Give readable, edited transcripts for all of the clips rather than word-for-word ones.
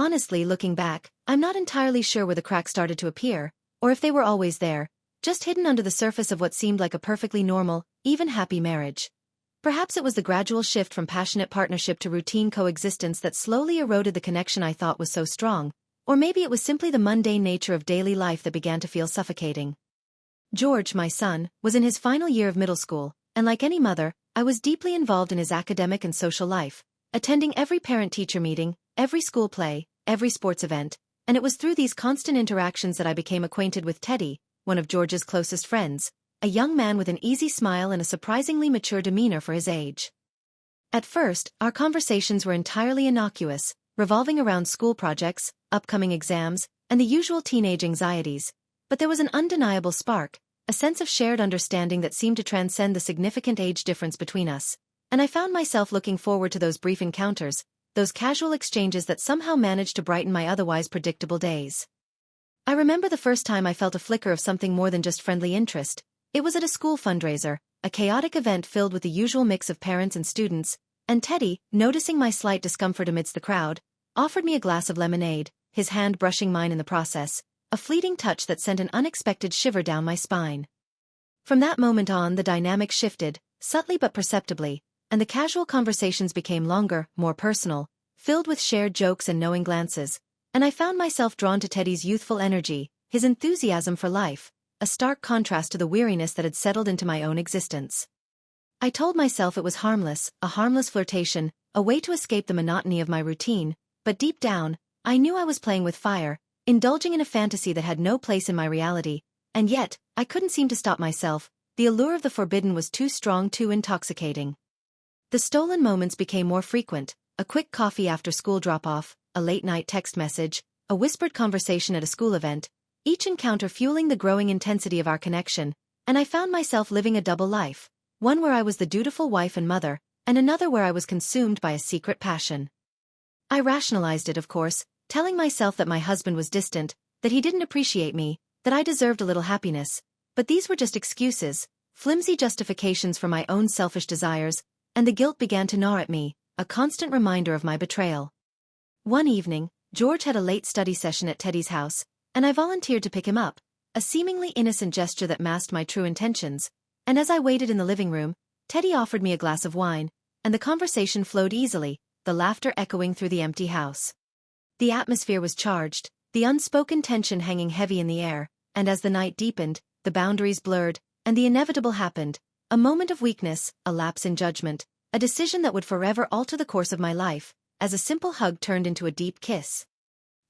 Honestly, looking back, I'm not entirely sure where the cracks started to appear, or if they were always there, just hidden under the surface of what seemed like a perfectly normal, even happy marriage. Perhaps it was the gradual shift from passionate partnership to routine coexistence that slowly eroded the connection I thought was so strong, or maybe it was simply the mundane nature of daily life that began to feel suffocating. George, my son, was in his final year of middle school, and like any mother, I was deeply involved in his academic and social life, attending every parent-teacher meeting, every school play, every sports event, and it was through these constant interactions that I became acquainted with Teddy, one of George's closest friends, a young man with an easy smile and a surprisingly mature demeanor for his age. At first, our conversations were entirely innocuous, revolving around school projects, upcoming exams, and the usual teenage anxieties, but there was an undeniable spark, a sense of shared understanding that seemed to transcend the significant age difference between us, and I found myself looking forward to those brief encounters, those casual exchanges that somehow managed to brighten my otherwise predictable days. I remember the first time I felt a flicker of something more than just friendly interest. It was at a school fundraiser, a chaotic event filled with the usual mix of parents and students, and Teddy, noticing my slight discomfort amidst the crowd, offered me a glass of lemonade, his hand brushing mine in the process, a fleeting touch that sent an unexpected shiver down my spine. From that moment on, the dynamic shifted, subtly but perceptibly, and the casual conversations became longer, more personal, filled with shared jokes and knowing glances, and I found myself drawn to Teddy's youthful energy, his enthusiasm for life, a stark contrast to the weariness that had settled into my own existence. I told myself it was harmless, a harmless flirtation, a way to escape the monotony of my routine, but deep down, I knew I was playing with fire, indulging in a fantasy that had no place in my reality, and yet, I couldn't seem to stop myself. The allure of the forbidden was too strong, too intoxicating. The stolen moments became more frequent, a quick coffee after school drop-off, a late-night text message, a whispered conversation at a school event, each encounter fueling the growing intensity of our connection, and I found myself living a double life, one where I was the dutiful wife and mother, and another where I was consumed by a secret passion. I rationalized it, of course, telling myself that my husband was distant, that he didn't appreciate me, that I deserved a little happiness, but these were just excuses, flimsy justifications for my own selfish desires, and the guilt began to gnaw at me, a constant reminder of my betrayal. One evening, George had a late study session at Teddy's house, and I volunteered to pick him up, a seemingly innocent gesture that masked my true intentions, and as I waited in the living room, Teddy offered me a glass of wine, and the conversation flowed easily, the laughter echoing through the empty house. The atmosphere was charged, the unspoken tension hanging heavy in the air, and as the night deepened, the boundaries blurred, and the inevitable happened, a moment of weakness, a lapse in judgment, a decision that would forever alter the course of my life, as a simple hug turned into a deep kiss.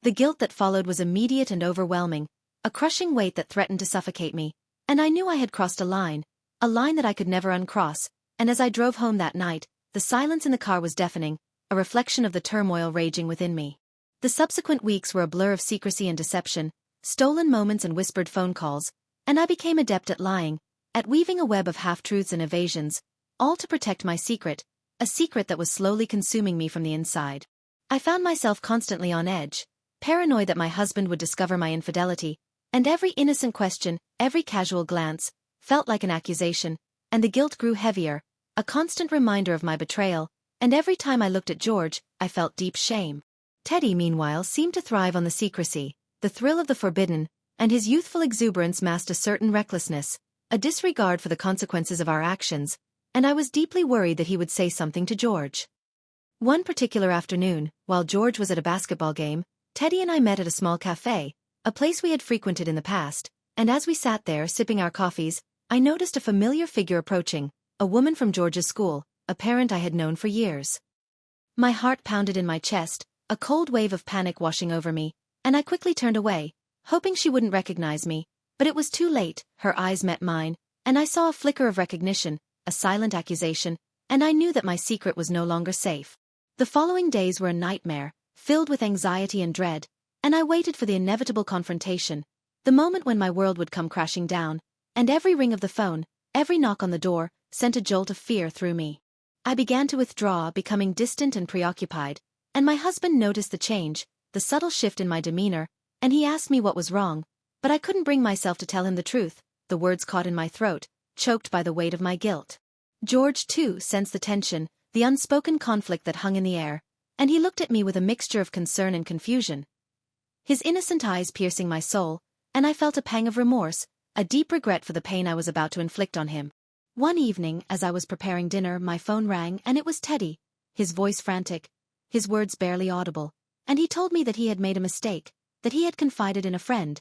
The guilt that followed was immediate and overwhelming, a crushing weight that threatened to suffocate me, and I knew I had crossed a line that I could never uncross, and as I drove home that night, the silence in the car was deafening, a reflection of the turmoil raging within me. The subsequent weeks were a blur of secrecy and deception, stolen moments and whispered phone calls, and I became adept at lying, at weaving a web of half-truths and evasions, all to protect my secret, a secret that was slowly consuming me from the inside. I found myself constantly on edge, paranoid that my husband would discover my infidelity, and every innocent question, every casual glance, felt like an accusation, and the guilt grew heavier, a constant reminder of my betrayal, and every time I looked at George, I felt deep shame. Teddy, meanwhile, seemed to thrive on the secrecy, the thrill of the forbidden, and his youthful exuberance masked a certain recklessness, a disregard for the consequences of our actions, and I was deeply worried that he would say something to George. One particular afternoon, while George was at a basketball game, Teddy and I met at a small cafe, a place we had frequented in the past, and as we sat there sipping our coffees, I noticed a familiar figure approaching, a woman from George's school, a parent I had known for years. My heart pounded in my chest, a cold wave of panic washing over me, and I quickly turned away, hoping she wouldn't recognize me, but it was too late. Her eyes met mine, and I saw a flicker of recognition, a silent accusation, and I knew that my secret was no longer safe. The following days were a nightmare, filled with anxiety and dread, and I waited for the inevitable confrontation, the moment when my world would come crashing down, and every ring of the phone, every knock on the door, sent a jolt of fear through me. I began to withdraw, becoming distant and preoccupied, and my husband noticed the change, the subtle shift in my demeanor, and he asked me what was wrong, but I couldn't bring myself to tell him the truth, the words caught in my throat, choked by the weight of my guilt. George, too, sensed the tension, the unspoken conflict that hung in the air, and he looked at me with a mixture of concern and confusion, his innocent eyes piercing my soul, and I felt a pang of remorse, a deep regret for the pain I was about to inflict on him. One evening, as I was preparing dinner, my phone rang, and it was Teddy, his voice frantic, his words barely audible, and he told me that he had made a mistake, that he had confided in a friend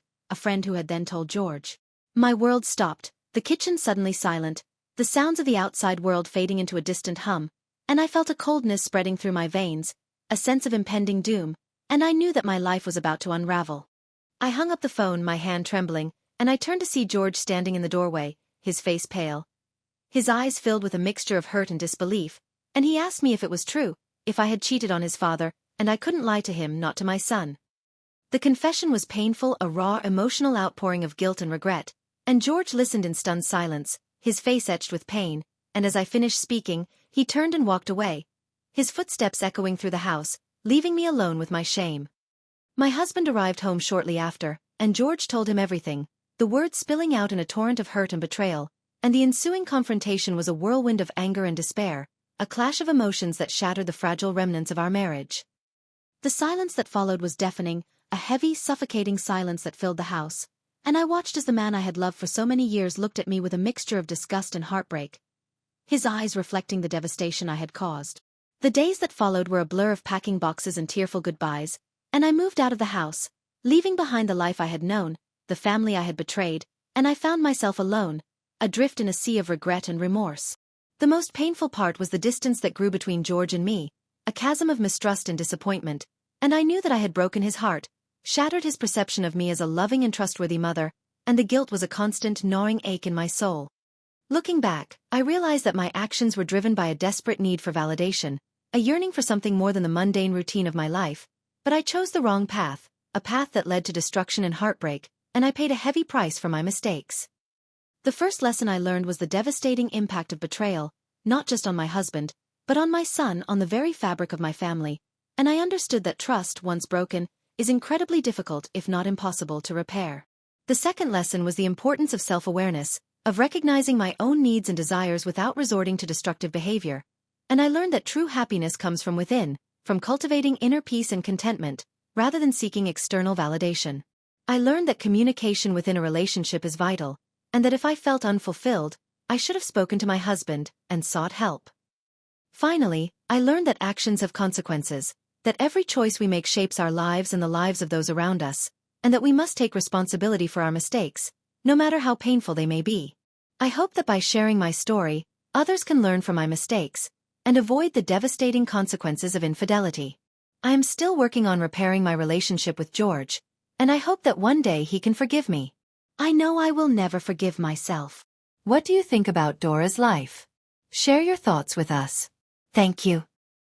who had then told George. My world stopped, the kitchen suddenly silent, the sounds of the outside world fading into a distant hum, and I felt a coldness spreading through my veins, a sense of impending doom, and I knew that my life was about to unravel. I hung up the phone, my hand trembling, and I turned to see George standing in the doorway, his face pale, his eyes filled with a mixture of hurt and disbelief, and he asked me if it was true, if I had cheated on his father, and I couldn't lie to him, not to my son. The confession was painful, a raw, emotional outpouring of guilt and regret, and George listened in stunned silence, his face etched with pain, and as I finished speaking, he turned and walked away, his footsteps echoing through the house, leaving me alone with my shame. My husband arrived home shortly after, and George told him everything, the words spilling out in a torrent of hurt and betrayal, and the ensuing confrontation was a whirlwind of anger and despair, a clash of emotions that shattered the fragile remnants of our marriage. The silence that followed was deafening, a heavy, suffocating silence that filled the house, and I watched as the man I had loved for so many years looked at me with a mixture of disgust and heartbreak, his eyes reflecting the devastation I had caused. The days that followed were a blur of packing boxes and tearful goodbyes, and I moved out of the house, leaving behind the life I had known, the family I had betrayed, and I found myself alone, adrift in a sea of regret and remorse. The most painful part was the distance that grew between George and me, a chasm of mistrust and disappointment, and I knew that I had broken his heart, shattered his perception of me as a loving and trustworthy mother, and the guilt was a constant gnawing ache in my soul. Looking back, I realized that my actions were driven by a desperate need for validation, a yearning for something more than the mundane routine of my life, but I chose the wrong path, a path that led to destruction and heartbreak, and I paid a heavy price for my mistakes. The first lesson I learned was the devastating impact of betrayal, not just on my husband, but on my son, on the very fabric of my family, and I understood that trust, once broken, is incredibly difficult, if not impossible, to repair. The second lesson was the importance of self-awareness, of recognizing my own needs and desires without resorting to destructive behavior, and I learned that true happiness comes from within, from cultivating inner peace and contentment, rather than seeking external validation. I learned that communication within a relationship is vital, and that if I felt unfulfilled, I should have spoken to my husband and sought help. Finally, I learned that actions have consequences, that every choice we make shapes our lives and the lives of those around us, and that we must take responsibility for our mistakes, no matter how painful they may be. I hope that by sharing my story, others can learn from my mistakes, and avoid the devastating consequences of infidelity. I am still working on repairing my relationship with George, and I hope that one day he can forgive me. I know I will never forgive myself. What do you think about Dora's life? Share your thoughts with us. Thank you.